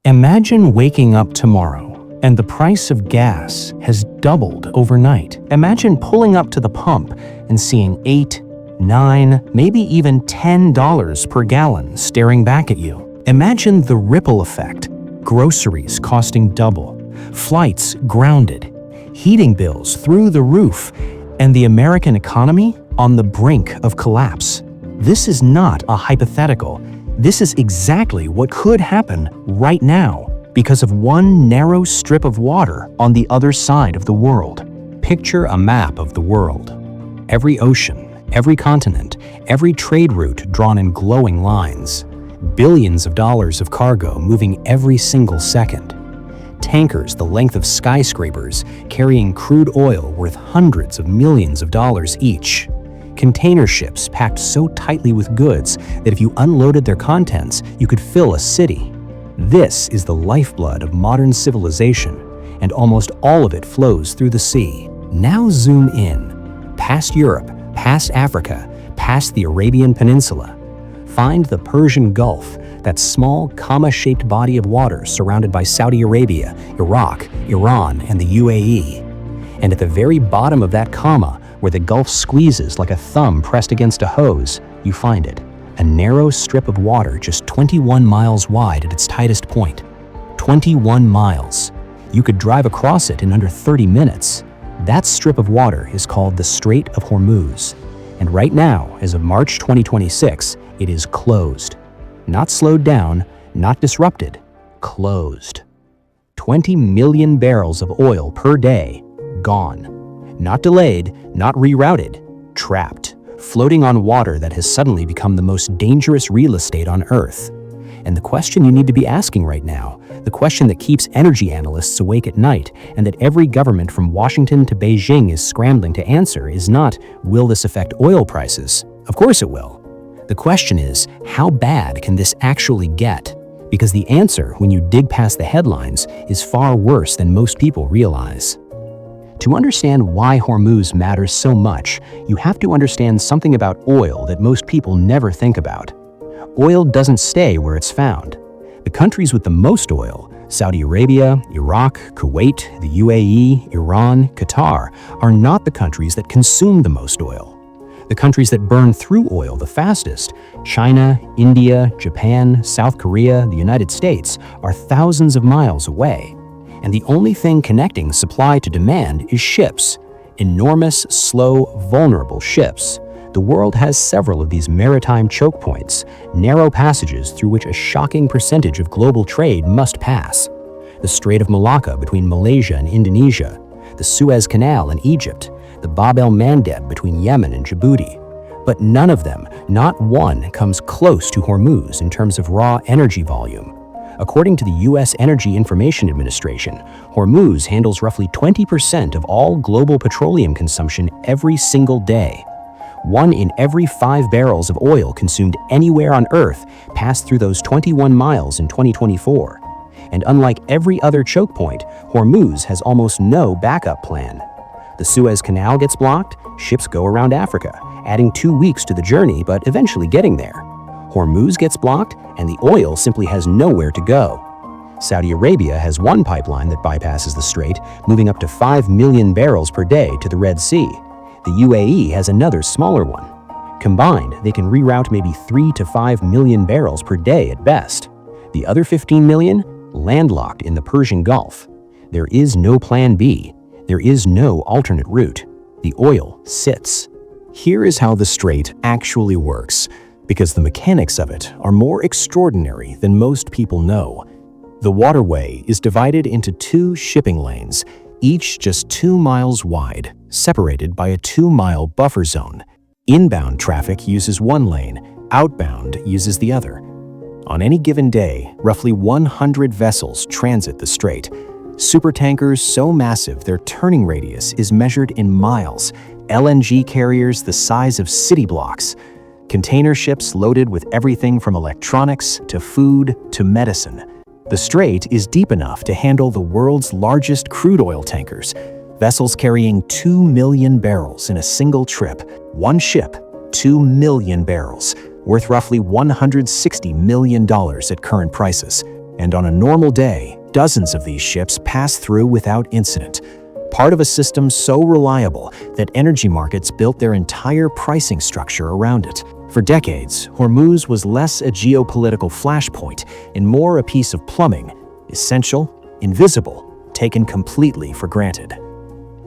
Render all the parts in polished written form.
Imagine waking up tomorrow and the price of gas has doubled overnight. Imagine pulling up to the pump and seeing $8, $9, maybe even $10 per gallon staring back at you. Imagine the ripple effect. Groceries costing double, flights grounded, heating bills through the roof, and the American economy on the brink of collapse. This is not a hypothetical. This is exactly what could happen right now because of one narrow strip of water on the other side of the world. Picture a map of the world. Every ocean, every continent, every trade route drawn in glowing lines. Billions of dollars of cargo moving every single second. Tankers the length of skyscrapers carrying crude oil worth hundreds of millions of dollars each. Container ships packed so tightly with goods that if you unloaded their contents, you could fill a city. This is the lifeblood of modern civilization, and almost all of it flows through the sea. Now zoom in, past Europe, past Africa, past the Arabian Peninsula. Find the Persian Gulf, that small comma-shaped body of water surrounded by Saudi Arabia, Iraq, Iran, and the UAE. And at the very bottom of that comma, where the Gulf squeezes like a thumb pressed against a hose, you find it. A narrow strip of water just 21 miles wide at its tightest point. 21 miles. You could drive across it in under 30 minutes. That strip of water is called the Strait of Hormuz. And right now, as of March 2026, it is closed. Not slowed down, not disrupted, closed. 20 million barrels of oil per day, gone. Not delayed, not rerouted, trapped. Floating on water that has suddenly become the most dangerous real estate on Earth. And the question you need to be asking right now, the question that keeps energy analysts awake at night and that every government from Washington to Beijing is scrambling to answer is not, will this affect oil prices? Of course it will. The question is, how bad can this actually get? Because the answer, when you dig past the headlines, is far worse than most people realize. To understand why Hormuz matters so much, you have to understand something about oil that most people never think about. Oil doesn't stay where it's found. The countries with the most oil, Saudi Arabia, Iraq, Kuwait, the UAE, Iran, Qatar, are not the countries that consume the most oil. The countries that burn through oil the fastest, China, India, Japan, South Korea, the United States, are thousands of miles away. And the only thing connecting supply to demand is ships. Enormous, slow, vulnerable ships. The world has several of these maritime choke points, narrow passages through which a shocking percentage of global trade must pass. The Strait of Malacca between Malaysia and Indonesia, the Suez Canal in Egypt, the Bab el-Mandeb between Yemen and Djibouti. But none of them, not one, comes close to Hormuz in terms of raw energy volume. According to the U.S. Energy Information Administration, Hormuz handles roughly 20% of all global petroleum consumption every single day. 1 in every 5 barrels of oil consumed anywhere on Earth passed through those 21 miles in 2024. And unlike every other choke point, Hormuz has almost no backup plan. The Suez Canal gets blocked, ships go around Africa, adding 2 weeks to the journey but eventually getting there. Hormuz gets blocked, and the oil simply has nowhere to go. Saudi Arabia has one pipeline that bypasses the strait, moving up to 5 million barrels per day to the Red Sea. The UAE has another smaller one. Combined, they can reroute maybe 3 to 5 million barrels per day at best. The other 15 million, landlocked in the Persian Gulf. There is no plan B. There is no alternate route. The oil sits. Here is how the strait actually works, because the mechanics of it are more extraordinary than most people know. The waterway is divided into 2 shipping lanes, each just 2 miles wide, separated by a 2-mile buffer zone. Inbound traffic uses one lane, outbound uses the other. On any given day, roughly 100 vessels transit the strait. Supertankers so massive their turning radius is measured in miles, LNG carriers the size of city blocks, container ships loaded with everything from electronics to food to medicine. The strait is deep enough to handle the world's largest crude oil tankers, vessels carrying 2 million barrels in a single trip. One ship, 2 million barrels, worth roughly $160 million at current prices. And on a normal day, dozens of these ships pass through without incident, part of a system so reliable that energy markets built their entire pricing structure around it. For decades, Hormuz was less a geopolitical flashpoint and more a piece of plumbing, essential, invisible, taken completely for granted.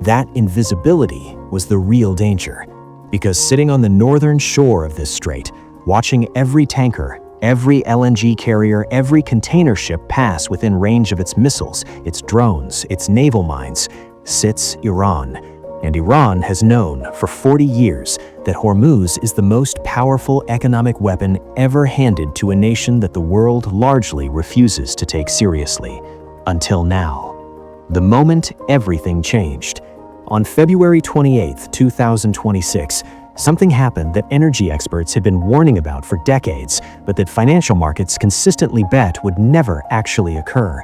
That invisibility was the real danger, because sitting on the northern shore of this strait, watching every tanker, every LNG carrier, every container ship pass within range of its missiles, its drones, its naval mines, sits Iran. And Iran has known for 40 years that Hormuz is the most powerful economic weapon ever handed to a nation that the world largely refuses to take seriously. Until now. The moment everything changed. On February 28, 2026, something happened that energy experts had been warning about for decades, but that financial markets consistently bet would never actually occur.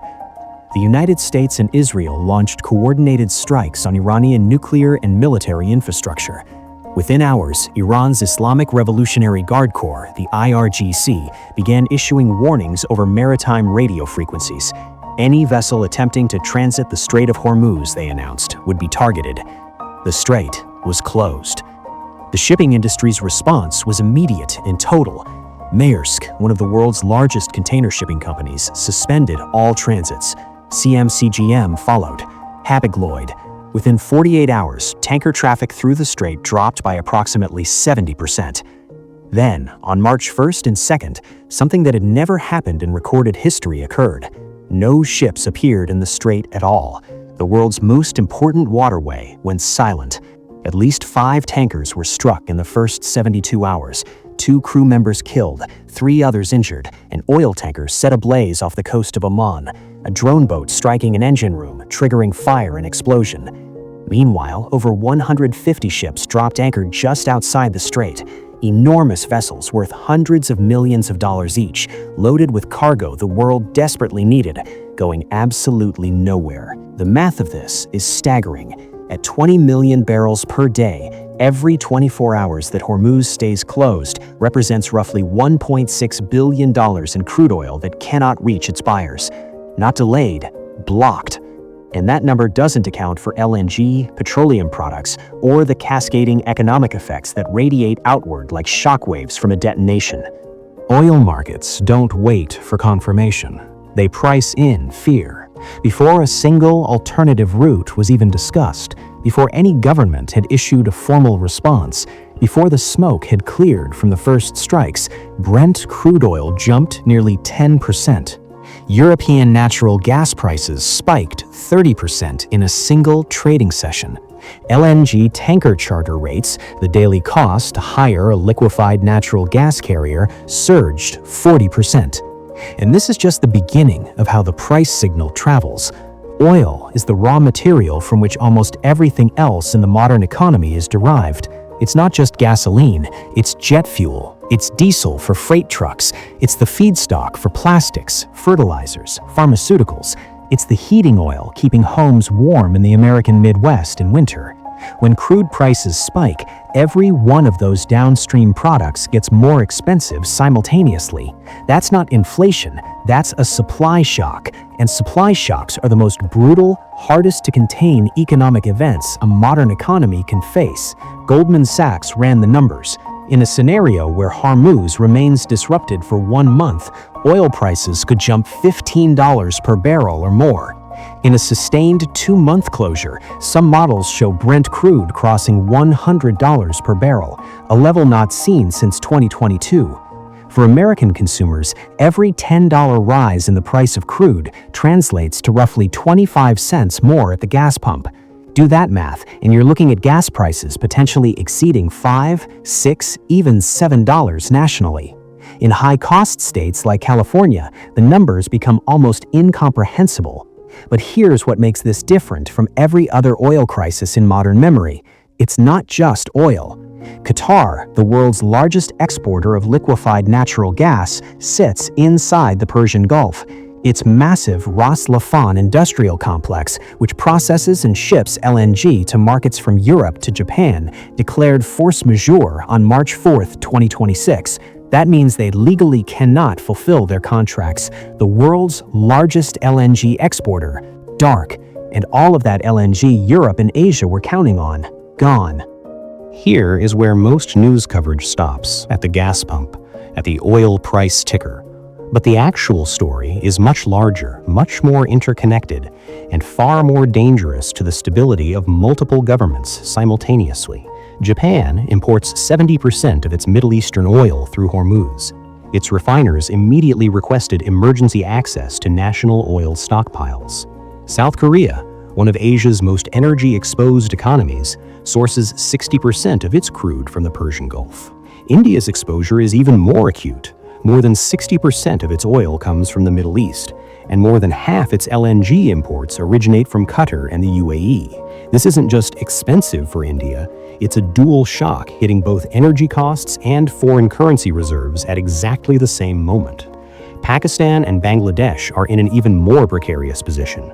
The United States and Israel launched coordinated strikes on Iranian nuclear and military infrastructure. Within hours, Iran's Islamic Revolutionary Guard Corps, the IRGC, began issuing warnings over maritime radio frequencies. Any vessel attempting to transit the Strait of Hormuz, they announced, would be targeted. The strait was closed. The shipping industry's response was immediate and total. Maersk, one of the world's largest container shipping companies, suspended all transits. CMCGM followed. Hapag-Lloyd. Within 48 hours, tanker traffic through the strait dropped by approximately 70%. Then, on March 1st and 2nd, something that had never happened in recorded history occurred. No ships appeared in the strait at all. The world's most important waterway went silent. At least 5 tankers were struck in the first 72 hours. 2 crew members killed, 3 others injured. An oil tanker set ablaze off the coast of Oman. A drone boat striking an engine room, triggering fire and explosion. Meanwhile, over 150 ships dropped anchor just outside the strait. Enormous vessels worth hundreds of millions of dollars each, loaded with cargo the world desperately needed, going absolutely nowhere. The math of this is staggering. At 20 million barrels per day, every 24 hours that Hormuz stays closed represents roughly $1.6 billion in crude oil that cannot reach its buyers. Not delayed, blocked. And that number doesn't account for LNG, petroleum products, or the cascading economic effects that radiate outward like shockwaves from a detonation. Oil markets don't wait for confirmation. They price in fear. Before a single alternative route was even discussed, before any government had issued a formal response, before the smoke had cleared from the first strikes, Brent crude oil jumped nearly 10%. European natural gas prices spiked 30% in a single trading session. LNG tanker charter rates, the daily cost to hire a liquefied natural gas carrier, surged 40%. And this is just the beginning of how the price signal travels. Oil is the raw material from which almost everything else in the modern economy is derived. It's not just gasoline, it's jet fuel, it's diesel for freight trucks, it's the feedstock for plastics, fertilizers, pharmaceuticals, it's the heating oil keeping homes warm in the American Midwest in winter. When crude prices spike, every one of those downstream products gets more expensive simultaneously. That's not inflation, that's a supply shock. And supply shocks are the most brutal, hardest to contain economic events a modern economy can face. Goldman Sachs ran the numbers. In a scenario where Hormuz remains disrupted for 1 month, oil prices could jump $15 per barrel or more. In a sustained 2-month closure, some models show Brent crude crossing $100 per barrel, a level not seen since 2022. For American consumers, every $10 rise in the price of crude translates to roughly 25 cents more at the gas pump. Do that math, and you're looking at gas prices potentially exceeding $5, $6, even $7 nationally. In high-cost states like California, the numbers become almost incomprehensible. But here's what makes this different from every other oil crisis in modern memory. It's not just oil. Qatar, the world's largest exporter of liquefied natural gas, sits inside the Persian Gulf. Its massive Ras Laffan industrial complex, which processes and ships LNG to markets from Europe to Japan, declared force majeure on March 4, 2026. That means they legally cannot fulfill their contracts. The world's largest LNG exporter, dark, and all of that LNG Europe and Asia were counting on, gone. Here is where most news coverage stops, at the gas pump, at the oil price ticker. But the actual story is much larger, much more interconnected, and far more dangerous to the stability of multiple governments simultaneously. Japan imports 70% of its Middle Eastern oil through Hormuz. Its refiners immediately requested emergency access to national oil stockpiles. South Korea, one of Asia's most energy-exposed economies, sources 60% of its crude from the Persian Gulf. India's exposure is even more acute. More than 60% of its oil comes from the Middle East, and more than half its LNG imports originate from Qatar and the UAE. This isn't just expensive for India, it's a dual shock hitting both energy costs and foreign currency reserves at exactly the same moment. Pakistan and Bangladesh are in an even more precarious position.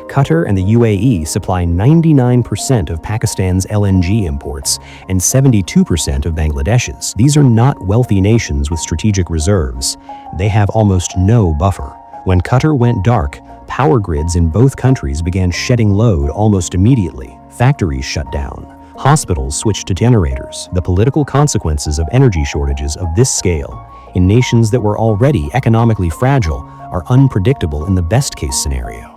Qatar and the UAE supply 99% of Pakistan's LNG imports and 72% of Bangladesh's. These are not wealthy nations with strategic reserves. They have almost no buffer. When Qatar went dark, power grids in both countries began shedding load almost immediately. Factories shut down. Hospitals switched to generators. The political consequences of energy shortages of this scale in nations that were already economically fragile are unpredictable in the best-case scenario.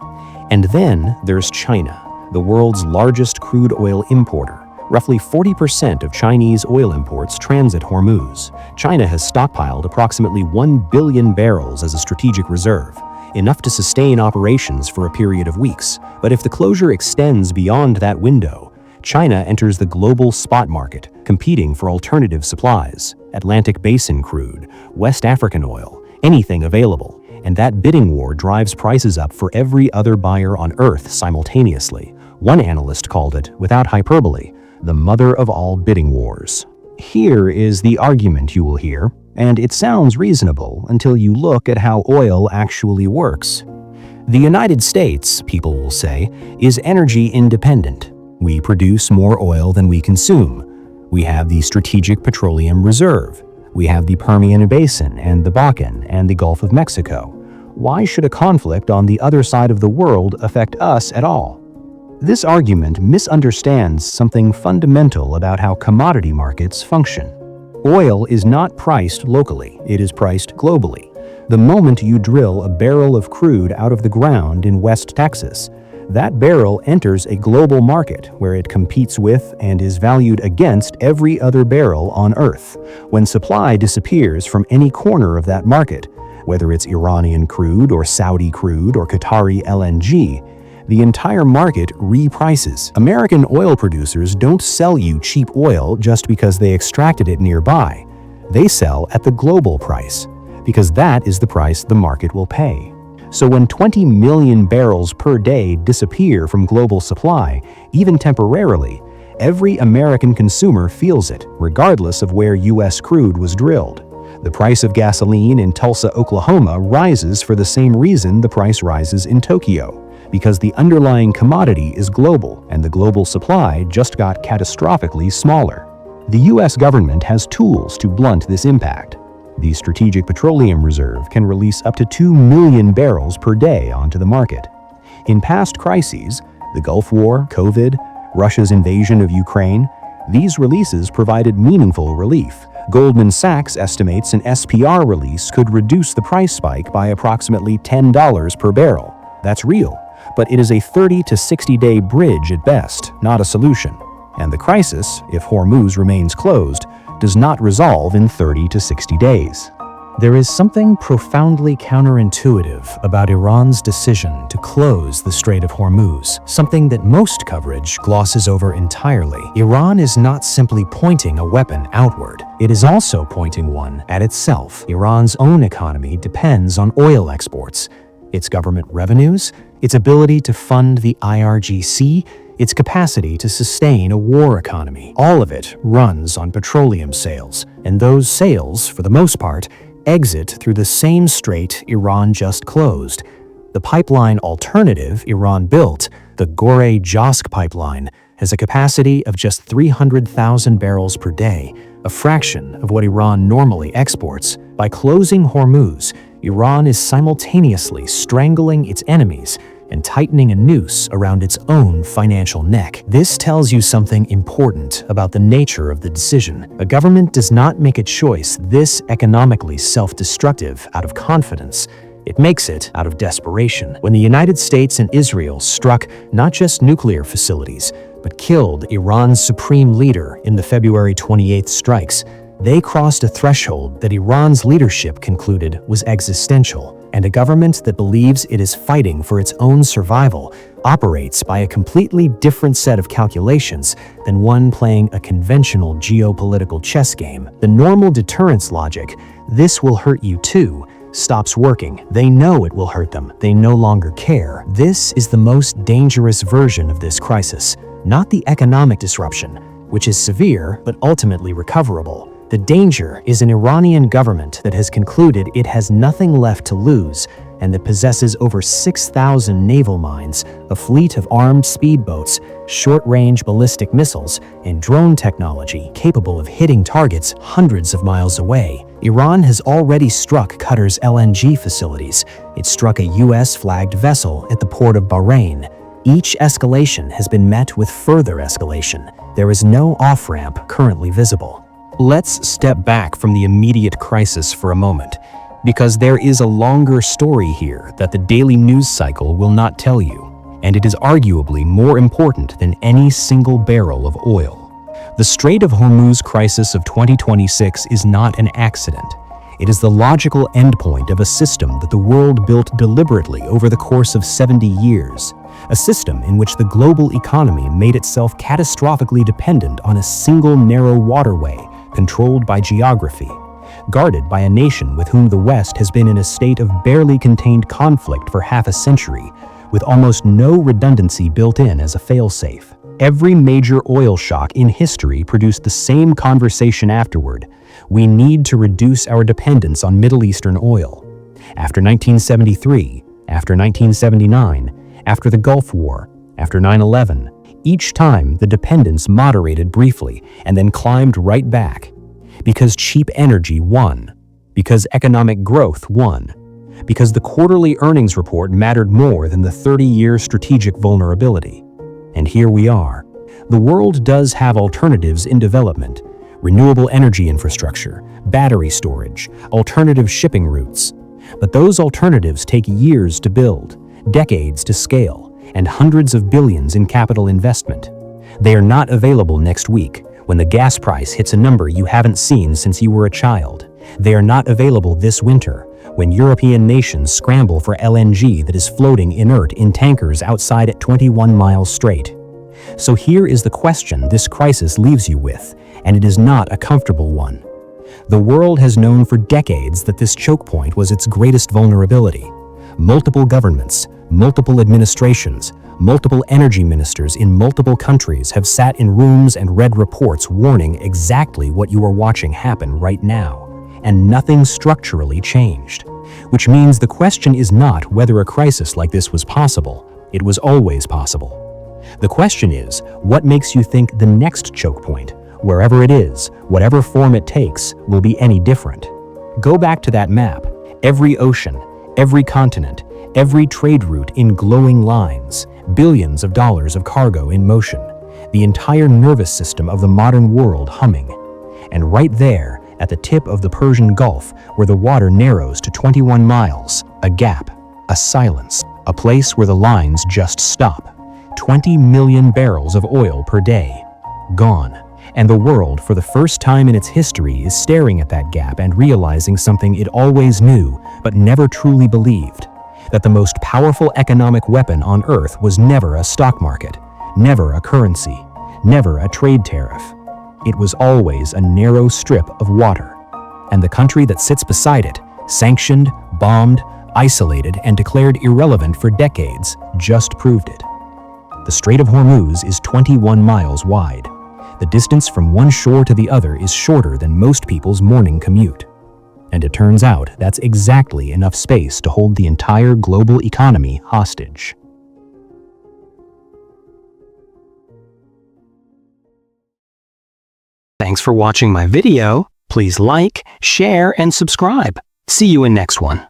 And then there's China, the world's largest crude oil importer. Roughly 40% of Chinese oil imports transit Hormuz. China has stockpiled approximately 1 billion barrels as a strategic reserve, enough to sustain operations for a period of weeks. But if the closure extends beyond that window, China enters the global spot market, competing for alternative supplies, Atlantic Basin crude, West African oil, anything available. And that bidding war drives prices up for every other buyer on Earth simultaneously. One analyst called it, without hyperbole, the mother of all bidding wars. Here is the argument you will hear, and it sounds reasonable until you look at how oil actually works. The United States, people will say, is energy independent. We produce more oil than we consume. We have the Strategic Petroleum Reserve. We have the Permian Basin and the Bakken and the Gulf of Mexico. Why should a conflict on the other side of the world affect us at all? This argument misunderstands something fundamental about how commodity markets function. Oil is not priced locally, it is priced globally. The moment you drill a barrel of crude out of the ground in West Texas, that barrel enters a global market where it competes with and is valued against every other barrel on Earth. When supply disappears from any corner of that market, whether it's Iranian crude or Saudi crude or Qatari LNG, the entire market reprices. American oil producers don't sell you cheap oil just because they extracted it nearby. They sell at the global price, because that is the price the market will pay. So when 20 million barrels per day disappear from global supply, even temporarily, every American consumer feels it, regardless of where U.S. crude was drilled. The price of gasoline in Tulsa, Oklahoma rises for the same reason the price rises in Tokyo, because the underlying commodity is global and the global supply just got catastrophically smaller. The U.S. government has tools to blunt this impact. The Strategic Petroleum Reserve can release up to 2 million barrels per day onto the market. In past crises, the Gulf War, COVID, Russia's invasion of Ukraine, these releases provided meaningful relief. Goldman Sachs estimates an SPR release could reduce the price spike by approximately $10 per barrel. That's real, but it is a 30 to 60-day bridge at best, not a solution. And the crisis, if Hormuz remains closed, does not resolve in 30 to 60 days. There is something profoundly counterintuitive about Iran's decision to close the Strait of Hormuz, something that most coverage glosses over entirely. Iran is not simply pointing a weapon outward, it is also pointing one at itself. Iran's own economy depends on oil exports, its government revenues, its ability to fund the IRGC, its capacity to sustain a war economy. All of it runs on petroleum sales, and those sales, for the most part, exit through the same strait Iran just closed. The pipeline alternative Iran built, the Gore-Josk pipeline, has a capacity of just 300,000 barrels per day, a fraction of what Iran normally exports. By closing Hormuz, Iran is simultaneously strangling its enemies and tightening a noose around its own financial neck. This tells you something important about the nature of the decision. A government does not make a choice this economically self-destructive out of confidence. It makes it out of desperation. When the United States and Israel struck not just nuclear facilities, but killed Iran's supreme leader in the February 28th strikes, they crossed a threshold that Iran's leadership concluded was existential. And a government that believes it is fighting for its own survival operates by a completely different set of calculations than one playing a conventional geopolitical chess game. The normal deterrence logic, "this will hurt you too," stops working. They know it will hurt them. They no longer care. This is the most dangerous version of this crisis, not the economic disruption, which is severe but ultimately recoverable. The danger is an Iranian government that has concluded it has nothing left to lose and that possesses over 6,000 naval mines, a fleet of armed speedboats, short-range ballistic missiles, and drone technology capable of hitting targets hundreds of miles away. Iran has already struck Qatar's LNG facilities. It struck a US-flagged vessel at the port of Bahrain. Each escalation has been met with further escalation. There is no off-ramp currently visible. Let's step back from the immediate crisis for a moment, because there is a longer story here that the daily news cycle will not tell you, and it is arguably more important than any single barrel of oil. The Strait of Hormuz crisis of 2026 is not an accident. It is the logical endpoint of a system that the world built deliberately over the course of 70 years, a system in which the global economy made itself catastrophically dependent on a single narrow waterway controlled by geography, guarded by a nation with whom the West has been in a state of barely contained conflict for half a century, with almost no redundancy built in as a failsafe. Every major oil shock in history produced the same conversation afterward: we need to reduce our dependence on Middle Eastern oil. After 1973, after 1979, after the Gulf War, after 9/11, each time the dependence moderated briefly and then climbed right back. Because cheap energy won. Because economic growth won. Because the quarterly earnings report mattered more than the 30-year strategic vulnerability. And here we are. The world does have alternatives in development: renewable energy infrastructure, battery storage, alternative shipping routes. But those alternatives take years to build, decades to scale, and hundreds of billions in capital investment. They are not available next week, when the gas price hits a number you haven't seen since you were a child. They are not available this winter, when European nations scramble for LNG that is floating inert in tankers outside at 21 miles straight. So here is the question this crisis leaves you with, and it is not a comfortable one. The world has known for decades that this choke point was its greatest vulnerability. Multiple governments, multiple administrations, multiple energy ministers in multiple countries have sat in rooms and read reports warning exactly what you are watching happen right now, and nothing structurally changed. Which means the question is not whether a crisis like this was possible. It was always possible. The question is, what makes you think the next choke point, wherever it is, whatever form it takes, will be any different? Go back to that map. Every ocean, every continent, every trade route in glowing lines, billions of dollars of cargo in motion, the entire nervous system of the modern world humming. And right there, at the tip of the Persian Gulf, where the water narrows to 21 miles, a gap, a silence, a place where the lines just stop. 20 million barrels of oil per day. Gone. And the world, for the first time in its history, is staring at that gap and realizing something it always knew, but never truly believed: that the most powerful economic weapon on Earth was never a stock market, never a currency, never a trade tariff. It was always a narrow strip of water. And the country that sits beside it, sanctioned, bombed, isolated, and declared irrelevant for decades, just proved it. The Strait of Hormuz is 21 miles wide. The distance from one shore to the other is shorter than most people's morning commute. And it turns out that's exactly enough space to hold the entire global economy hostage. Thanks for watching my video. Please like, share, and subscribe. See you in next one.